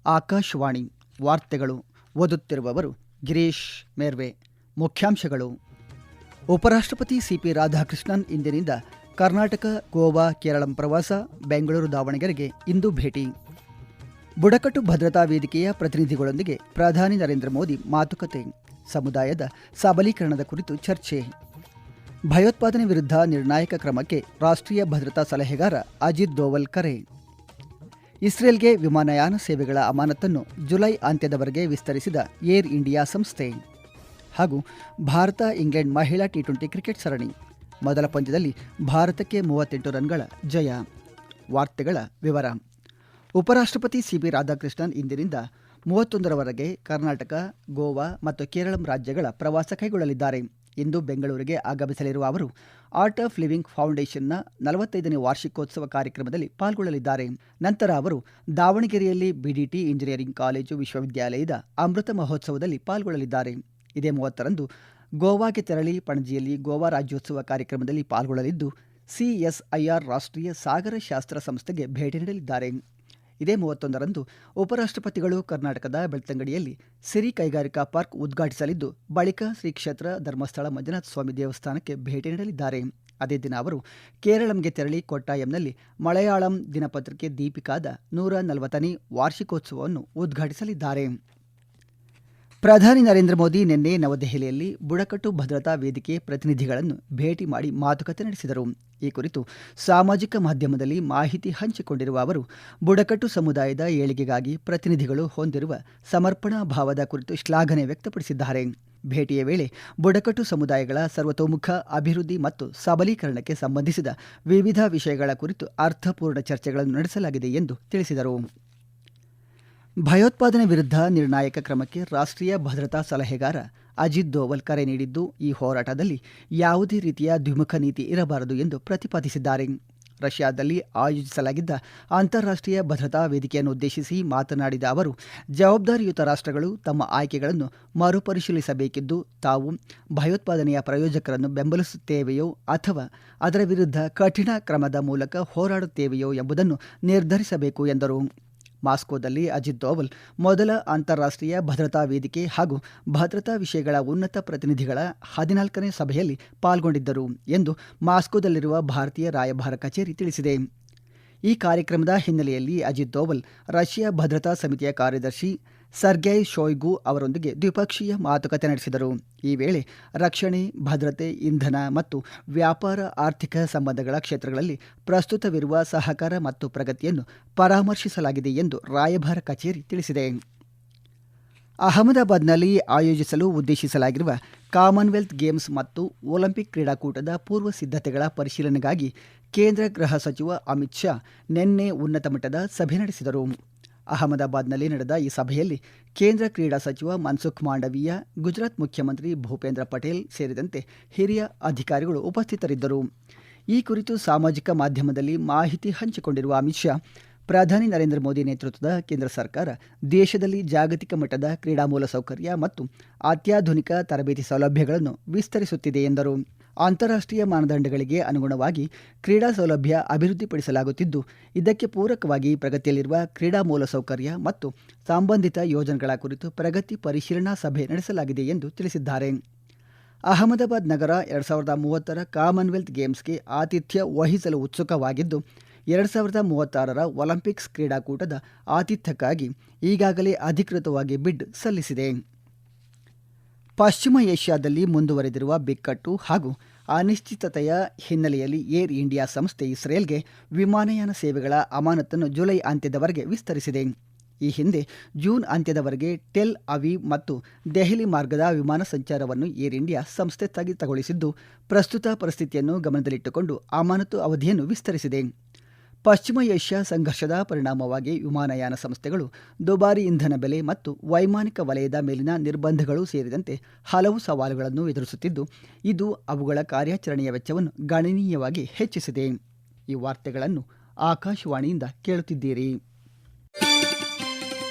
ಆಕಾಶವಾಣಿ ವಾರ್ತೆಗಳು. ಓದುತ್ತಿರುವವರು ಗಿರೀಶ್ ಮೇರ್ವೆ. ಮುಖ್ಯಾಂಶಗಳು. ಉಪರಾಷ್ಟ್ರಪತಿ ಸಿಪಿ ರಾಧಾಕೃಷ್ಣನ್ ಇಂದಿನಿಂದ ಕರ್ನಾಟಕ, ಗೋವಾ, ಕೇರಳಂ ಪ್ರವಾಸ. ಬೆಂಗಳೂರು, ದಾವಣಗೆರೆಗೆ ಇಂದು ಭೇಟಿ. ಬುಡಕಟ್ಟು ಭದ್ರತಾ ವೇದಿಕೆಯ ಪ್ರತಿನಿಧಿಗಳೊಂದಿಗೆ ಪ್ರಧಾನಿ ನರೇಂದ್ರ ಮೋದಿ ಮಾತುಕತೆ. ಸಮುದಾಯದ ಸಬಲೀಕರಣದ ಕುರಿತು ಚರ್ಚೆ. ಭಯೋತ್ಪಾದನೆ ವಿರುದ್ಧ ನಿರ್ಣಾಯಕ ಕ್ರಮಕ್ಕೆ ರಾಷ್ಟ್ರೀಯ ಭದ್ರತಾ ಸಲಹೆಗಾರ ಅಜಿತ್ ದೋವಲ್ ಕರೆ. ಇಸ್ರೇಲ್ಗೆ ವಿಮಾನಯಾನ ಸೇವೆಗಳ ಅಮಾನತನ್ನು ಜುಲೈ ಅಂತ್ಯದವರೆಗೆ ವಿಸ್ತರಿಸಿದ ಏರ್ ಇಂಡಿಯಾ ಸಂಸ್ಥೆ. ಹಾಗೂ ಭಾರತ ಇಂಗ್ಲೆಂಡ್ ಮಹಿಳಾ ಟಿ20 ಕ್ರಿಕೆಟ್ ಸರಣಿ ಮೊದಲ ಪಂದ್ಯದಲ್ಲಿ ಭಾರತಕ್ಕೆ 38 ರನ್ಗಳ ಜಯ. ವಾರ್ತೆಗಳ ವಿವರ. ಉಪರಾಷ್ಟ್ರಪತಿ ಸಿಪಿ ರಾಧಾಕೃಷ್ಣನ್ ಇಂದಿನಿಂದ 31ರವರೆಗೆ ಕರ್ನಾಟಕ, ಗೋವಾ ಮತ್ತು ಕೇರಳಂ ರಾಜ್ಯಗಳ ಪ್ರವಾಸ ಕೈಗೊಳ್ಳಲಿದ್ದಾರೆ. ಇಂದು ಬೆಂಗಳೂರಿಗೆ ಆಗಮಿಸಲಿರುವ ಅವರು ಆರ್ಟ್ ಆಫ್ ಲಿವಿಂಗ್ ಫೌಂಡೇಶನ್ನ 45ನೇ ವಾರ್ಷಿಕೋತ್ಸವ ಕಾರ್ಯಕ್ರಮದಲ್ಲಿ ಪಾಲ್ಗೊಳ್ಳಲಿದ್ದಾರೆ. ನಂತರ ಅವರು ದಾವಣಗೆರೆಯಲ್ಲಿ ಬಿಡಿಟಿ ಇಂಜಿನಿಯರಿಂಗ್ ಕಾಲೇಜು ವಿಶ್ವವಿದ್ಯಾಲಯದ ಅಮೃತ ಮಹೋತ್ಸವದಲ್ಲಿ ಪಾಲ್ಗೊಳ್ಳಲಿದ್ದಾರೆ. ಇದೇ 30ರಂದು ಗೋವಾಗೆ ತೆರಳಿ ಪಣಜಿಯಲ್ಲಿ ಗೋವಾ ರಾಜ್ಯೋತ್ಸವ ಕಾರ್ಯಕ್ರಮದಲ್ಲಿ ಪಾಲ್ಗೊಳ್ಳಲಿದ್ದು ಸಿಎಸ್ಐಆರ್ ರಾಷ್ಟ್ರೀಯ ಸಾಗರ ಶಾಸ್ತ್ರ ಸಂಸ್ಥೆಗೆ ಭೇಟಿ ನೀಡಲಿದ್ದಾರೆ. ಇದೇ 31ರಂದು ಉಪರಾಷ್ಟ್ರಪತಿಗಳು ಕರ್ನಾಟಕದ ಬೆಳ್ತಂಗಡಿಯಲ್ಲಿ ಸಿರಿ ಕೈಗಾರಿಕಾ ಪಾರ್ಕ್ ಉದ್ಘಾಟಿಸಲಿದ್ದು, ಬಳಿಕ ಶ್ರೀ ಕ್ಷೇತ್ರ ಧರ್ಮಸ್ಥಳ ಮಂಜುನಾಥ ಸ್ವಾಮಿ ದೇವಸ್ಥಾನಕ್ಕೆ ಭೇಟಿ ನೀಡಲಿದ್ದಾರೆ. ಅದೇ ದಿನ ಅವರು ಕೇರಳಂಗೆ ತೆರಳಿ ಕೊಟ್ಟಾಯಂನಲ್ಲಿ ಮಲಯಾಳಂ ದಿನಪತ್ರಿಕೆ ದೀಪಿಕಾದ 140ನೇ ವಾರ್ಷಿಕೋತ್ಸವವನ್ನು ಉದ್ಘಾಟಿಸಲಿದ್ದಾರೆ. ಪ್ರಧಾನಿ ನರೇಂದ್ರ ಮೋದಿ ನಿನ್ನೆ ನವದೆಹಲಿಯಲ್ಲಿ ಬುಡಕಟ್ಟು ಭದ್ರತಾ ವೇದಿಕೆ ಪ್ರತಿನಿಧಿಗಳನ್ನು ಭೇಟಿ ಮಾಡಿ ಮಾತುಕತೆ ನಡೆಸಿದರು. ಈ ಕುರಿತು ಸಾಮಾಜಿಕ ಮಾಧ್ಯಮದಲ್ಲಿ ಮಾಹಿತಿ ಹಂಚಿಕೊಂಡಿರುವ ಅವರು, ಬುಡಕಟ್ಟು ಸಮುದಾಯದ ಏಳಿಗೆಗಾಗಿ ಪ್ರತಿನಿಧಿಗಳು ಹೊಂದಿರುವ ಸಮರ್ಪಣಾ ಭಾವದ ಕುರಿತು ಶ್ಲಾಘನೆ ವ್ಯಕ್ತಪಡಿಸಿದ್ದಾರೆ. ಭೇಟಿಯ ವೇಳೆ ಬುಡಕಟ್ಟು ಸಮುದಾಯಗಳ ಸರ್ವತೋಮುಖ ಅಭಿವೃದ್ಧಿ ಮತ್ತು ಸಬಲೀಕರಣಕ್ಕೆ ಸಂಬಂಧಿಸಿದ ವಿವಿಧ ವಿಷಯಗಳ ಕುರಿತು ಅರ್ಥಪೂರ್ಣ ಚರ್ಚೆಗಳನ್ನು ನಡೆಸಲಾಗಿದೆ ಎಂದು ತಿಳಿಸಿದರು. ಭಯೋತ್ಪಾದನೆ ವಿರುದ್ಧ ನಿರ್ಣಾಯಕ ಕ್ರಮಕ್ಕೆ ರಾಷ್ಟ್ರೀಯ ಭದ್ರತಾ ಸಲಹೆಗಾರ ಅಜಿತ್ ದೋವಲ್ ಕರೆ ನೀಡಿದ್ದು, ಈ ಹೋರಾಟದಲ್ಲಿ ಯಾವುದೇ ರೀತಿಯ ದ್ವಿಮುಖ ನೀತಿ ಇರಬಾರದು ಎಂದು ಪ್ರತಿಪಾದಿಸಿದ್ದಾರೆ. ರಷ್ಯಾದಲ್ಲಿ ಆಯೋಜಿಸಲಾಗಿದ್ದ ಅಂತಾರಾಷ್ಟ್ರೀಯ ಭದ್ರತಾ ವೇದಿಕೆಯನ್ನು ಉದ್ದೇಶಿಸಿ ಮಾತನಾಡಿದ ಅವರು, ಜವಾಬ್ದಾರಿಯುತ ರಾಷ್ಟ್ರಗಳು ತಮ್ಮ ಆಯ್ಕೆಗಳನ್ನು ಮರುಪರಿಶೀಲಿಸಬೇಕಿದ್ದು, ತಾವು ಭಯೋತ್ಪಾದನೆಯ ಪ್ರಾಯೋಜಕರನ್ನು ಬೆಂಬಲಿಸುತ್ತೇವೆಯೋ ಅಥವಾ ಅದರ ವಿರುದ್ಧ ಕಠಿಣ ಕ್ರಮದ ಮೂಲಕ ಹೋರಾಡುತ್ತೇವೆಯೋ ಎಂಬುದನ್ನು ನಿರ್ಧರಿಸಬೇಕು ಎಂದರು. ಮಾಸ್ಕೋದಲ್ಲಿ ಅಜಿತ್ ದೋವಲ್ ಮೊದಲ ಅಂತಾರಾಷ್ಟ್ರೀಯ ಭದ್ರತಾ ವೇದಿಕೆ ಹಾಗೂ ಭದ್ರತಾ ವಿಷಯಗಳ ಉನ್ನತ ಪ್ರತಿನಿಧಿಗಳ 14ನೇ ಸಭೆಯಲ್ಲಿ ಪಾಲ್ಗೊಂಡಿದ್ದರು ಎಂದು ಮಾಸ್ಕೋದಲ್ಲಿರುವ ಭಾರತೀಯ ರಾಯಭಾರ ಕಚೇರಿ ತಿಳಿಸಿದೆ. ಈ ಕಾರ್ಯಕ್ರಮದ ಹಿನ್ನೆಲೆಯಲ್ಲಿ ಅಜಿತ್ ದೋವಲ್ ರಷ್ಯಾ ಭದ್ರತಾ ಸಮಿತಿಯ ಕಾರ್ಯದರ್ಶಿ ಸರ್ಗೈ ಶೋಯ್ಗು ಅವರೊಂದಿಗೆ ದ್ವಿಪಕ್ಷೀಯ ಮಾತುಕತೆ ನಡೆಸಿದರು. ಈ ವೇಳೆ ರಕ್ಷಣೆ, ಭದ್ರತೆ, ಇಂಧನ ಮತ್ತು ವ್ಯಾಪಾರ, ಆರ್ಥಿಕ ಸಂಬಂಧಗಳ ಕ್ಷೇತ್ರಗಳಲ್ಲಿ ಪ್ರಸ್ತುತವಿರುವ ಸಹಕಾರ ಮತ್ತು ಪ್ರಗತಿಯನ್ನು ಪರಾಮರ್ಶಿಸಲಾಗಿದೆ ಎಂದು ರಾಯಭಾರ ಕಚೇರಿ ತಿಳಿಸಿದೆ. ಅಹಮದಾಬಾದ್ನಲ್ಲಿ ಆಯೋಜಿಸಲು ಉದ್ದೇಶಿಸಲಾಗಿರುವ ಕಾಮನ್ವೆಲ್ತ್ ಗೇಮ್ಸ್ ಮತ್ತು ಒಲಿಂಪಿಕ್ ಕ್ರೀಡಾಕೂಟದ ಪೂರ್ವ ಸಿದ್ಧತೆಗಳ ಪರಿಶೀಲನೆಗಾಗಿ ಕೇಂದ್ರ ಗೃಹ ಸಚಿವ ಅಮಿತ್ ಶಾ ನಿನ್ನೆ ಉನ್ನತ ಮಟ್ಟದ ಸಭೆ ನಡೆಸಿದರು. ಅಹಮದಾಬಾದ್ನಲ್ಲಿ ನಡೆದ ಈ ಸಭೆಯಲ್ಲಿ ಕೇಂದ್ರ ಕ್ರೀಡಾ ಸಚಿವ ಮನ್ಸುಖ್ ಮಾಂಡವೀಯ, ಗುಜರಾತ್ ಮುಖ್ಯಮಂತ್ರಿ ಭೂಪೇಂದ್ರ ಪಟೇಲ್ ಸೇರಿದಂತೆ ಹಿರಿಯ ಅಧಿಕಾರಿಗಳು ಉಪಸ್ಥಿತರಿದ್ದರು. ಈ ಕುರಿತು ಸಾಮಾಜಿಕ ಮಾಧ್ಯಮದಲ್ಲಿ ಮಾಹಿತಿ ಹಂಚಿಕೊಂಡಿರುವ ಅಮಿತ್ ಶಾ, ಪ್ರಧಾನಿ ನರೇಂದ್ರ ಮೋದಿ ನೇತೃತ್ವದ ಕೇಂದ್ರ ಸರ್ಕಾರ ದೇಶದಲ್ಲಿ ಜಾಗತಿಕ ಮಟ್ಟದ ಕ್ರೀಡಾ ಮೂಲಸೌಕರ್ಯ ಮತ್ತು ಅತ್ಯಾಧುನಿಕ ತರಬೇತಿ ಸೌಲಭ್ಯಗಳನ್ನು ವಿಸ್ತರಿಸುತ್ತಿದೆ ಎಂದರು. ಅಂತಾರಾಷ್ಟ್ರೀಯ ಮಾನದಂಡಗಳಿಗೆ ಅನುಗುಣವಾಗಿ ಕ್ರೀಡಾ ಸೌಲಭ್ಯ ಅಭಿವೃದ್ಧಿಪಡಿಸಲಾಗುತ್ತಿದ್ದು, ಇದಕ್ಕೆ ಪೂರಕವಾಗಿ ಪ್ರಗತಿಯಲ್ಲಿರುವ ಕ್ರೀಡಾ ಮೂಲಸೌಕರ್ಯ ಮತ್ತು ಸಂಬಂಧಿತ ಯೋಜನೆಗಳ ಕುರಿತು ಪ್ರಗತಿ ಪರಿಶೀಲನಾ ಸಭೆ ನಡೆಸಲಾಗಿದೆ ಎಂದು ತಿಳಿಸಿದ್ದಾರೆ. ಅಹಮದಾಬಾದ್ ನಗರ 2030ರ ಕಾಮನ್ವೆಲ್ತ್ ಗೇಮ್ಸ್ಗೆ ಆತಿಥ್ಯ ವಹಿಸಲು ಉತ್ಸುಕವಾಗಿದ್ದು, 2036ರ ಒಲಿಂಪಿಕ್ಸ್ ಕ್ರೀಡಾಕೂಟದ ಆತಿಥ್ಯಕ್ಕಾಗಿ ಈಗಾಗಲೇ ಅಧಿಕೃತವಾಗಿ ಬಿಡ್ ಸಲ್ಲಿಸಿದೆ. ಪಶ್ಚಿಮ ಏಷ್ಯಾದಲ್ಲಿ ಮುಂದುವರೆದಿರುವ ಬಿಕ್ಕಟ್ಟು ಹಾಗೂ ಅನಿಶ್ಚಿತತೆಯ ಹಿನ್ನೆಲೆಯಲ್ಲಿ ಏರ್ ಇಂಡಿಯಾ ಸಂಸ್ಥೆ ಇಸ್ರೇಲ್ಗೆ ವಿಮಾನಯಾನ ಸೇವೆಗಳ ಅಮಾನತನ್ನು ಜುಲೈ ಅಂತ್ಯದವರೆಗೆ ವಿಸ್ತರಿಸಿದೆ. ಈ ಹಿಂದೆ ಜೂನ್ ಅಂತ್ಯದವರೆಗೆ ಟೆಲ್ ಅವೀವ್ ಮತ್ತು ದೆಹಲಿ ಮಾರ್ಗದ ವಿಮಾನ ಸಂಚಾರವನ್ನು ಏರ್ ಇಂಡಿಯಾ ಸಂಸ್ಥೆ ಸ್ಥಗಿತಗೊಳಿಸಿದ್ದು, ಪ್ರಸ್ತುತ ಪರಿಸ್ಥಿತಿಯನ್ನು ಗಮನದಲ್ಲಿಟ್ಟುಕೊಂಡು ಅಮಾನತು ಅವಧಿಯನ್ನು ವಿಸ್ತರಿಸಿದೆ. ಪಶ್ಚಿಮ ಏಷ್ಯಾ ಸಂಘರ್ಷದ ಪರಿಣಾಮವಾಗಿ ವಿಮಾನಯಾನ ಸಂಸ್ಥೆಗಳು ದುಬಾರಿ ಇಂಧನ ಬೆಲೆ ಮತ್ತು ವೈಮಾನಿಕ ವಲಯದ ಮೇಲಿನ ನಿರ್ಬಂಧಗಳು ಸೇರಿದಂತೆ ಹಲವು ಸವಾಲುಗಳನ್ನು ಎದುರಿಸುತ್ತಿದ್ದು, ಇದು ಅವುಗಳ ಕಾರ್ಯಾಚರಣೆಯ ವೆಚ್ಚವನ್ನು ಗಣನೀಯವಾಗಿ ಹೆಚ್ಚಿಸಿದೆ. ಈ ವಾರ್ತೆಗಳನ್ನು ಆಕಾಶವಾಣಿಯಿಂದ ಕೇಳುತ್ತಿದ್ದೀರಿ.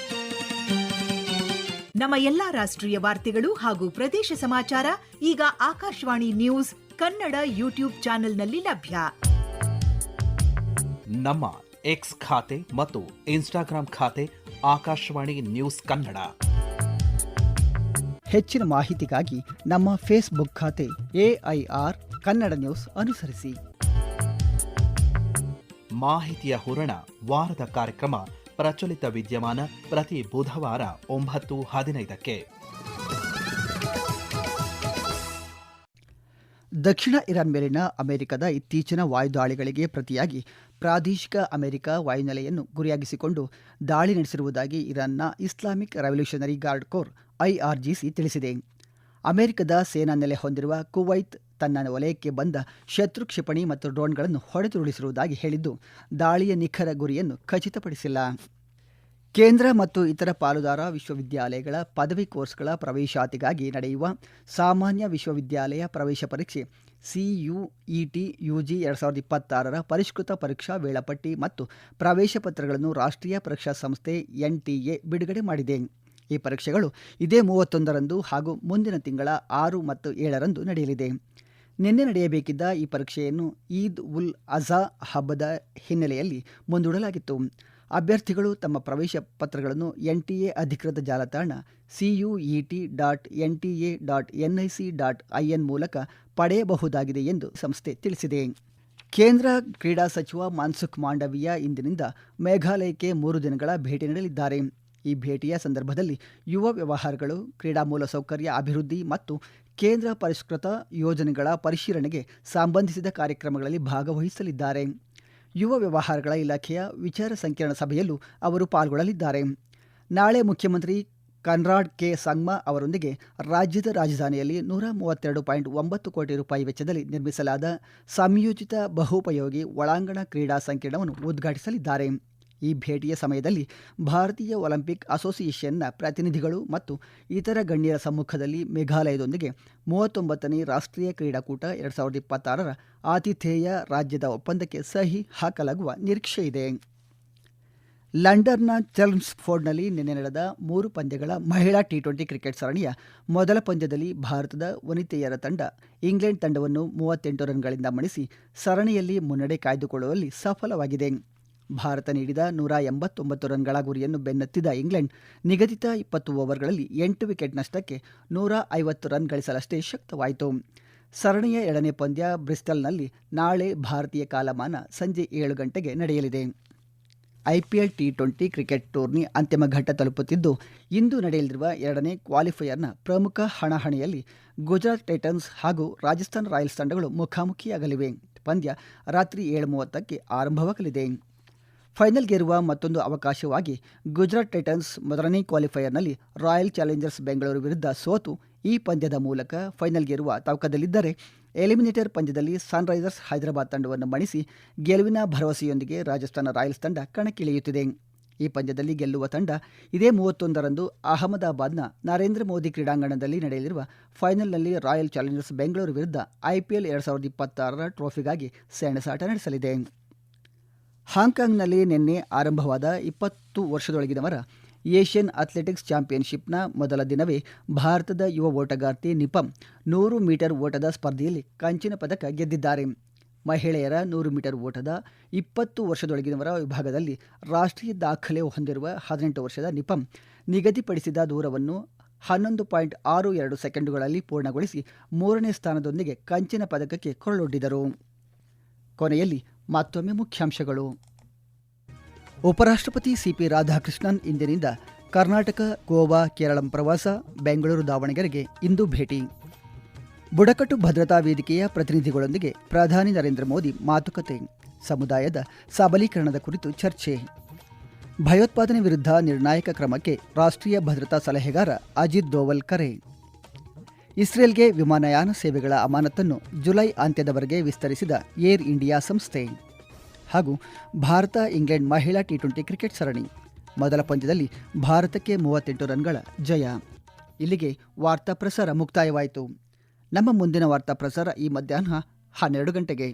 ನಮ್ಮ ಎಲ್ಲಾ ರಾಷ್ಟ್ರೀಯ ವಾರ್ತೆಗಳು ಹಾಗೂ ಪ್ರದೇಶ ಸಮಾಚಾರ ಈಗ ಆಕಾಶವಾಣಿ ನ್ಯೂಸ್ ಕನ್ನಡ ಯೂಟ್ಯೂಬ್ ಚಾನೆಲ್ನಲ್ಲಿ ಲಭ್ಯ. ನಮ್ಮ ಎಕ್ಸ್ ಖಾತೆ ಮತ್ತು ಇನ್ಸ್ಟಾಗ್ರಾಂ ಖಾತೆ ಆಕಾಶವಾಣಿ ನ್ಯೂಸ್ ಕನ್ನಡ. ಹೆಚ್ಚಿನ ಮಾಹಿತಿಗಾಗಿ ನಮ್ಮ ಫೇಸ್ಬುಕ್ ಖಾತೆ AIR ಕನ್ನಡ ನ್ಯೂಸ್ ಅನುಸರಿಸಿ. ಮಾಹಿತಿಯ ಹೂರಣ ವಾರದ ಕಾರ್ಯಕ್ರಮ ಪ್ರಚಲಿತ ವಿದ್ಯಮಾನ ಪ್ರತಿ ಬುಧವಾರ 9:15. ದಕ್ಷಿಣ ಇರಾನ್ ಮೇಲಿನ ಅಮೆರಿಕದ ಇತ್ತೀಚಿನ ವಾಯುದಾಳಿಗಳಿಗೆ ಪ್ರತಿಯಾಗಿ ಪ್ರಾದೇಶಿಕ ಅಮೆರಿಕ ವಾಯುನೆಲೆಯನ್ನು ಗುರಿಯಾಗಿಸಿಕೊಂಡು ದಾಳಿ ನಡೆಸಿರುವುದಾಗಿ ಇರಾನ್ನ Islamic revolutionary guard corps IRGC ತಿಳಿಸಿದೆ. ಅಮೆರಿಕದ ಸೇನಾ ನೆಲೆ ಹೊಂದಿರುವ ಕುವೈತ್ ತನ್ನ ವಲಯಕ್ಕೆ ಬಂದ ಶತ್ರು ಕ್ಷಿಪಣಿ ಮತ್ತು ಡ್ರೋನ್ಗಳನ್ನು ಹೊಡೆದುರುಳಿಸಿರುವುದಾಗಿ ಹೇಳಿದ್ದು, ದಾಳಿಯ ನಿಖರ ಗುರಿಯನ್ನು ಖಚಿತಪಡಿಸಿಲ್ಲ. ಕೇಂದ್ರ ಮತ್ತು ಇತರ ಪಾಲುದಾರ ವಿಶ್ವವಿದ್ಯಾಲಯಗಳ ಪದವಿ ಕೋರ್ಸ್ಗಳ ಪ್ರವೇಶಾತಿಗಾಗಿ ನಡೆಯುವ ಸಾಮಾನ್ಯ ವಿಶ್ವವಿದ್ಯಾಲಯ ಪ್ರವೇಶ ಪರೀಕ್ಷೆ CUET UG 2026 ಪರಿಷ್ಕೃತ ಪರೀಕ್ಷಾ ವೇಳಾಪಟ್ಟಿ ಮತ್ತು ಪ್ರವೇಶ ಪತ್ರಗಳನ್ನು ರಾಷ್ಟ್ರೀಯ ಪರೀಕ್ಷಾ ಸಂಸ್ಥೆ NTA ಬಿಡುಗಡೆ ಮಾಡಿದೆ. ಈ ಪರೀಕ್ಷೆಗಳು ಇದೇ 31ರಂದು ಹಾಗೂ ಮುಂದಿನ ತಿಂಗಳ 6 ಮತ್ತು 7ರಂದು ನಡೆಯಲಿದೆ. ನಿನ್ನೆ ನಡೆಯಬೇಕಿದ್ದ ಈ ಪರೀಕ್ಷೆಯನ್ನು ಈದ್ ಉಲ್ ಅಜಾ ಹಬ್ಬದ ಹಿನ್ನೆಲೆಯಲ್ಲಿ ಮುಂದೂಡಲಾಗಿತ್ತು. ಅಭ್ಯರ್ಥಿಗಳು ತಮ್ಮ ಪ್ರವೇಶ ಪತ್ರಗಳನ್ನು NTA ಅಧಿಕೃತ ಜಾಲತಾಣ CUET.nta.nic.in ಮೂಲಕ ಪಡೆಯಬಹುದಾಗಿದೆ ಎಂದು ಸಂಸ್ಥೆ ತಿಳಿಸಿದೆ. ಕೇಂದ್ರ ಕ್ರೀಡಾ ಸಚಿವ ಮನ್ಸುಖ್ ಮಾಂಡವೀಯ ಇಂದಿನಿಂದ ಮೇಘಾಲಯಕ್ಕೆ 3 ದಿನಗಳ ಭೇಟಿ ನೀಡಲಿದ್ದಾರೆ. ಈ ಭೇಟಿಯ ಸಂದರ್ಭದಲ್ಲಿ ಯುವ ವ್ಯವಹಾರಗಳು, ಕ್ರೀಡಾ ಮೂಲಸೌಕರ್ಯ ಅಭಿವೃದ್ಧಿ ಮತ್ತು ಕೇಂದ್ರ ಪರಿಷ್ಕೃತ ಯೋಜನೆಗಳ ಪರಿಶೀಲನೆಗೆ ಸಂಬಂಧಿಸಿದ ಕಾರ್ಯಕ್ರಮಗಳಲ್ಲಿ ಭಾಗವಹಿಸಲಿದ್ದಾರೆ. ಯುವ ವ್ಯವಹಾರಗಳ ಇಲಾಖೆಯ ವಿಚಾರ ಸಂಕಿರಣ ಸಭೆಯಲ್ಲೂ ಅವರು ಪಾಲ್ಗೊಳ್ಳಲಿದ್ದಾರೆ. ನಾಳೆ ಮುಖ್ಯಮಂತ್ರಿ ಕನ್ರಾಡ್ ಕೆ ಸಂಗ್ಮಾ ಅವರೊಂದಿಗೆ ರಾಜ್ಯದ ರಾಜಧಾನಿಯಲ್ಲಿ 132.9 ಕೋಟಿ ರೂಪಾಯಿ ವೆಚ್ಚದಲ್ಲಿ ನಿರ್ಮಿಸಲಾದ ಸಂಯೋಜಿತ ಬಹುಪಯೋಗಿ ಒಳಾಂಗಣ ಕ್ರೀಡಾ ಸಂಕಿರಣವನ್ನು ಉದ್ಘಾಟಿಸಲಿದ್ದಾರೆ. ಈ ಭೇಟಿಯ ಸಮಯದಲ್ಲಿ ಭಾರತೀಯ ಒಲಿಂಪಿಕ್ ಅಸೋಸಿಯೇಷನ್ನ ಪ್ರತಿನಿಧಿಗಳು ಮತ್ತು ಇತರ ಗಣ್ಯರ ಸಮ್ಮುಖದಲ್ಲಿ ಮೇಘಾಲಯದೊಂದಿಗೆ 39ನೇ ರಾಷ್ಟ್ರೀಯ ಕ್ರೀಡಾಕೂಟ 2026 ಆತಿಥೇಯ ರಾಜ್ಯದ ಒಪ್ಪಂದಕ್ಕೆ ಸಹಿ ಹಾಕಲಾಗುವ ನಿರೀಕ್ಷೆಯಿದೆ. ಲಂಡನ್ನ ಚೆಲ್ಮ್ಸ್ಫೋರ್ಡ್ನಲ್ಲಿ ನಿನ್ನೆ ನಡೆದ 3 ಪಂದ್ಯಗಳ ಮಹಿಳಾ T20 ಕ್ರಿಕೆಟ್ ಸರಣಿಯ ಮೊದಲ ಪಂದ್ಯದಲ್ಲಿ ಭಾರತದ ವನಿತೆಯರ ತಂಡ ಇಂಗ್ಲೆಂಡ್ ತಂಡವನ್ನು 38 ರನ್ಗಳಿಂದ ಮಣಿಸಿ ಸರಣಿಯಲ್ಲಿ ಮುನ್ನಡೆ ಕಾಯ್ದುಕೊಳ್ಳುವಲ್ಲಿ ಸಫಲವಾಗಿದೆ. ಭಾರತ ನೀಡಿದ 189 ರನ್ಗಳ ಗುರಿಯನ್ನು ಬೆನ್ನತ್ತಿದ ಇಂಗ್ಲೆಂಡ್ ನಿಗದಿತ 20 ಓವರ್ಗಳಲ್ಲಿ 8 ವಿಕೆಟ್ ನಷ್ಟಕ್ಕೆ 150 ರನ್ ಗಳಿಸಲಷ್ಟೇ ಶಕ್ತವಾಯಿತು. ಸರಣಿಯ 2ನೇ ಪಂದ್ಯ ಬ್ರಿಸ್ಟಲ್ನಲ್ಲಿ ನಾಳೆ ಭಾರತೀಯ ಕಾಲಮಾನ ಸಂಜೆ 7 ಗಂಟೆಗೆ ನಡೆಯಲಿದೆ. IPL T20 ಕ್ರಿಕೆಟ್ ಟೂರ್ನಿ ಅಂತಿಮ ಘಟ್ಟ ತಲುಪುತ್ತಿದ್ದು, ಇಂದು ನಡೆಯಲಿರುವ 2ನೇ ಕ್ವಾಲಿಫೈಯರ್ನ ಪ್ರಮುಖ ಹಣಾಹಣಿಯಲ್ಲಿ ಗುಜರಾತ್ ಟೈಟನ್ಸ್ ಹಾಗೂ ರಾಜಸ್ಥಾನ್ ರಾಯಲ್ಸ್ ತಂಡಗಳು ಮುಖಾಮುಖಿಯಾಗಲಿವೆ. ಪಂದ್ಯ ರಾತ್ರಿ 7:30ಕ್ಕೆ ಆರಂಭವಾಗಲಿದೆ. ಫೈನಲ್ಗೇರುವ ಮತ್ತೊಂದು ಅವಕಾಶವಾಗಿ ಗುಜರಾತ್ ಟೈಟನ್ಸ್ ಮೊದಲನೇ ಕ್ವಾಲಿಫೈಯರ್ನಲ್ಲಿ ರಾಯಲ್ ಚಾಲೆಂಜರ್ಸ್ ಬೆಂಗಳೂರು ವಿರುದ್ಧ ಸೋತು ಈ ಪಂದ್ಯದ ಮೂಲಕ ಫೈನಲ್ಗೇರುವ ತವಕದಲ್ಲಿದ್ದರೆ, ಎಲಿಮಿನೇಟರ್ ಪಂದ್ಯದಲ್ಲಿ ಸನ್ರೈಸರ್ಸ್ ಹೈದರಾಬಾದ್ ತಂಡವನ್ನು ಮಣಿಸಿ ಗೆಲುವಿನ ಭರವಸೆಯೊಂದಿಗೆ ರಾಜಸ್ಥಾನ ರಾಯಲ್ಸ್ ತಂಡ ಕಣಕ್ಕಿಳಿಯುತ್ತಿದೆ. ಈ ಪಂದ್ಯದಲ್ಲಿ ಗೆಲ್ಲುವ ತಂಡ ಇದೇ 31ರಂದು ಅಹಮದಾಬಾದ್ನ ನರೇಂದ್ರ ಮೋದಿ ಕ್ರೀಡಾಂಗಣದಲ್ಲಿ ನಡೆಯಲಿರುವ ಫೈನಲ್ನಲ್ಲಿ ರಾಯಲ್ ಚಾಲೆಂಜರ್ಸ್ ಬೆಂಗಳೂರು ವಿರುದ್ಧ IPL 2026 ಟ್ರೋಫಿಗಾಗಿ ಸೆಣಸಾಟ ನಡೆಸಲಿದೆ. ಹಾಂಕಾಂಗ್ನಲ್ಲಿ ನಿನ್ನೆ ಆರಂಭವಾದ 20 ವರ್ಷದೊಳಗಿನವರ ಏಷ್ಯನ್ ಅಥ್ಲೆಟಿಕ್ಸ್ ಚಾಂಪಿಯನ್ಶಿಪ್ನ ಮೊದಲ ದಿನವೇ ಭಾರತದ ಯುವ ಓಟಗಾರ್ತಿ ನಿಪಮ್ 100 ಮೀಟರ್ ಓಟದ ಸ್ಪರ್ಧೆಯಲ್ಲಿ ಕಂಚಿನ ಪದಕ ಗೆದ್ದಿದ್ದಾರೆ. ಮಹಿಳೆಯರ 100 ಮೀಟರ್ ಓಟದ 20 ವರ್ಷದೊಳಗಿನವರ ವಿಭಾಗದಲ್ಲಿ ರಾಷ್ಟ್ರೀಯ ದಾಖಲೆ ಹೊಂದಿರುವ 18 ವರ್ಷದ ನಿಪಮ್ ನಿಗದಿಪಡಿಸಿದ ದೂರವನ್ನು 11.62 ಸೆಕೆಂಡುಗಳಲ್ಲಿ ಪೂರ್ಣಗೊಳಿಸಿ 3ನೇ ಸ್ಥಾನದೊಂದಿಗೆ ಕಂಚಿನ ಪದಕಕ್ಕೆ ಕೊರಳೊಡ್ಡಿದರು. ಕೊನೆಯಲ್ಲಿ ಮತ್ತೊಮ್ಮೆ ಮುಖ್ಯಾಂಶಗಳು. ಉಪರಾಷ್ಟ್ರಪತಿ CP ರಾಧಾಕೃಷ್ಣನ್ ಇಂದಿನಿಂದ ಕರ್ನಾಟಕ, ಗೋವಾ, ಕೇರಳಂ ಪ್ರವಾಸ, ಬೆಂಗಳೂರು, ದಾವಣಗೆರೆಗೆ ಇಂದು ಭೇಟಿ. ಬುಡಕಟ್ಟು ಭದ್ರತಾ ವೇದಿಕೆಯ ಪ್ರತಿನಿಧಿಗಳೊಂದಿಗೆ ಪ್ರಧಾನಿ ನರೇಂದ್ರ ಮೋದಿ ಮಾತುಕತೆ, ಸಮುದಾಯದ ಸಬಲೀಕರಣದ ಕುರಿತು ಚರ್ಚೆ. ಭಯೋತ್ಪಾದನೆ ವಿರುದ್ಧ ನಿರ್ಣಾಯಕ ಕ್ರಮಕ್ಕೆ ರಾಷ್ಟ್ರೀಯ ಭದ್ರತಾ ಸಲಹೆಗಾರ ಅಜಿತ್ ದೋವಲ್ ಕರೆ. ಇಸ್ರೇಲ್ಗೆ ವಿಮಾನಯಾನ ಸೇವೆಗಳ ಅಮಾನತನ್ನು ಜುಲೈ ಅಂತ್ಯದವರೆಗೆ ವಿಸ್ತರಿಸಿದ ಏರ್ ಇಂಡಿಯಾ ಸಂಸ್ಥೆ. ಹಾಗೂ ಭಾರತ ಇಂಗ್ಲೆಂಡ್ ಮಹಿಳಾ T20 ಕ್ರಿಕೆಟ್ ಸರಣಿ ಮೊದಲ ಪಂದ್ಯದಲ್ಲಿ ಭಾರತಕ್ಕೆ 38 ರನ್ಗಳ ಜಯ. ಇಲ್ಲಿಗೆ ವಾರ್ತಾ ಪ್ರಸಾರ ಮುಕ್ತಾಯವಾಯಿತು. ನಮ್ಮ ಮುಂದಿನ ವಾರ್ತಾ ಪ್ರಸಾರ ಈ ಮಧ್ಯಾಹ್ನ 12 ಗಂಟೆಗೆ.